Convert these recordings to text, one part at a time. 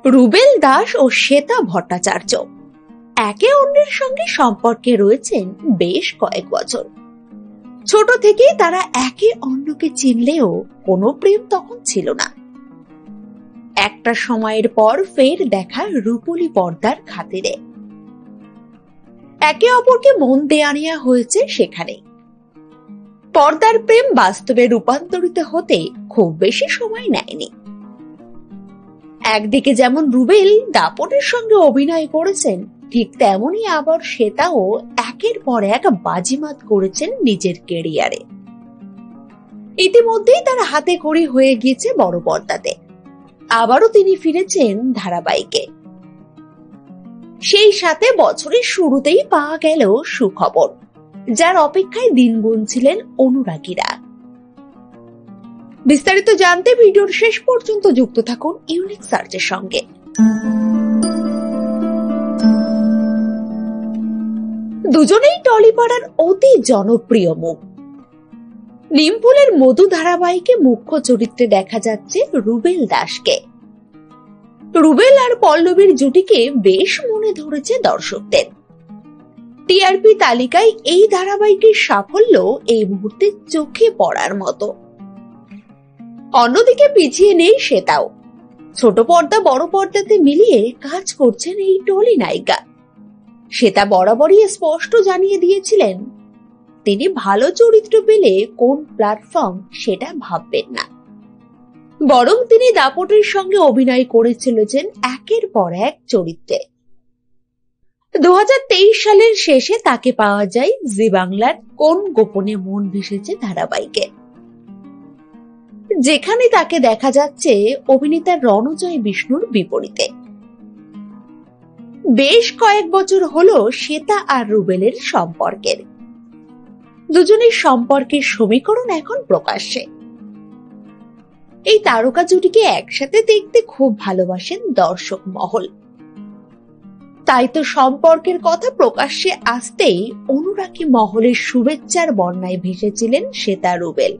রুবেল দাস ও শ্বেতা ভট্টাচার্য একে অন্যের সঙ্গে সম্পর্কে রয়েছেন বেশ কয়েক বছর। ছোট থেকেই তারা একে অন্যকে চিনলেও কোনো প্রেম তখন ছিল না। একটা সময়ের পর ফের দেখা রূপলী পর্দার খাতিরে একে অপরকে মন দেয়া নেয়া হয়েছে। সেখানে পর্দার প্রেম বাস্তবে রূপান্তরিত হতে খুব বেশি সময় নেয়নি। একদিকে যেমন রুবেল দাপটের সঙ্গে অভিনয় করেছেন, ঠিক তেমনই আবার শ্বেতাও একের পর এক বাজিমাত করেছেন নিজের ক্যারিয়ারে। ইতিমধ্যেই তার হাতে খড়ি হয়ে গিয়েছে বড় পর্দাতে। আবারও তিনি ফিরেছেন ধারাবাহিকে। সেই সাথে বছরের শুরুতেই পাওয়া গেল সুখবর, যার অপেক্ষায় দিন গুনছিলেন অনুরাগীরা। বিস্তারিত জানতে ভিডিওর শেষ পর্যন্ত যুক্ত থাকুন ইউনিক সার্চের সঙ্গে। দুজনেই টলিপাড়ার অতি জনপ্রিয় মুখ। নিমফুলের মধু ধারাবাহিকে মুখ্য চরিত্রে দেখা যাচ্ছে রুবেল দাসকে। রুবেল আর পল্লবীর জুটিকে বেশ মনে ধরেছে দর্শকদের। টিআরপি তালিকায় এই ধারাবাহিকের সাফল্য এই মুহূর্তে চোখে পড়ার মতো। অন্যদিকে পিছিয়ে নেই শ্বেতাও। ছোট পর্দা বড় পর্দাতে মিলিয়ে কাজ করছেন এই টলি নায়িকা। শ্বেতা বরাবরই স্পষ্ট জানিয়ে দিয়েছিলেন, তিনি ভালো চরিত্র পেলে কোন প্ল্যাটফর্ম সেটা ভাববেন না, বরং তিনি দাপটের সঙ্গে অভিনয় করে চলেছেন একের পর এক চরিত্রে। 2023 সালের শেষে তাকে পাওয়া যায় জি বাংলার কোন গোপনে মন ভেসেছে ধারাবাহিকে, যেখানে তাকে দেখা যাচ্ছে অভিনেতা রণজয় বিষ্ণুর বিপরীতে। বেশ কয়েক বছর হলো শ্বেতা আর রুবেলের সম্পর্কের। দুজনের সম্পর্কের সমীকরণ এখন প্রকাশ্যে। এই তারকা জুটিকে একসাথে দেখতে খুব ভালোবাসেন দর্শক মহল। তাই তো সম্পর্কের কথা প্রকাশ্যে আসতেই অনুরাগী মহলের শুভেচ্ছার বন্যায় ভেসেছিলেন শ্বেতা রুবেল।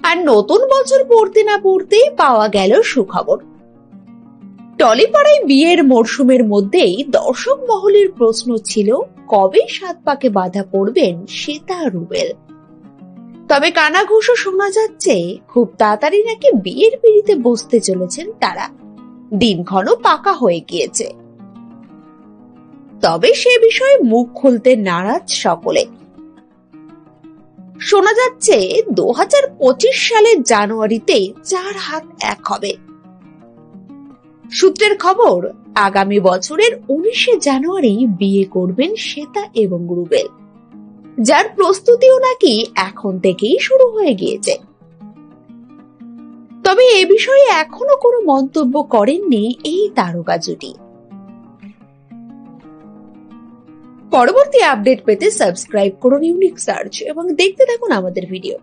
আর নতুন বছর পড়তে না পড়তেই পাওয়া গেল সুখবর। টলিপাড়ায় বিয়ের মরশুমের মধ্যেই দর্শক মহলের প্রশ্ন ছিল, কবে সাত পাকে বাধা পড়বেন শ্বেতা রুবেল। তবে কানাঘুষো শোনা যাচ্ছে খুব তাড়াতাড়ি নাকি বিয়ের পিঁড়িতে বসতে চলেছেন তারা। দিনক্ষণ পাকা হয়ে গিয়েছে। তবে সে বিষয়ে মুখ খুলতে নারাজ সকলে। শোনা যাচ্ছে 2025 সালের জানুয়ারিতে 4 হাত এক হবে। সূত্রের খবর, আগামী বছরের 19 জানুয়ারি বিয়ে করবেন শ্বেতা এবং রুবেল, যার প্রস্তুতিও নাকি এখন থেকেই শুরু হয়ে গিয়েছে। তবে এ বিষয়ে এখনো কোনো মন্তব্য করেননি এই তারকা জুটি। পরবর্তী আপডেট পেতে সাবস্ক্রাইব করুন ইউনিক সার্চ এবং দেখতে থাকুন আমাদের ভিডিও।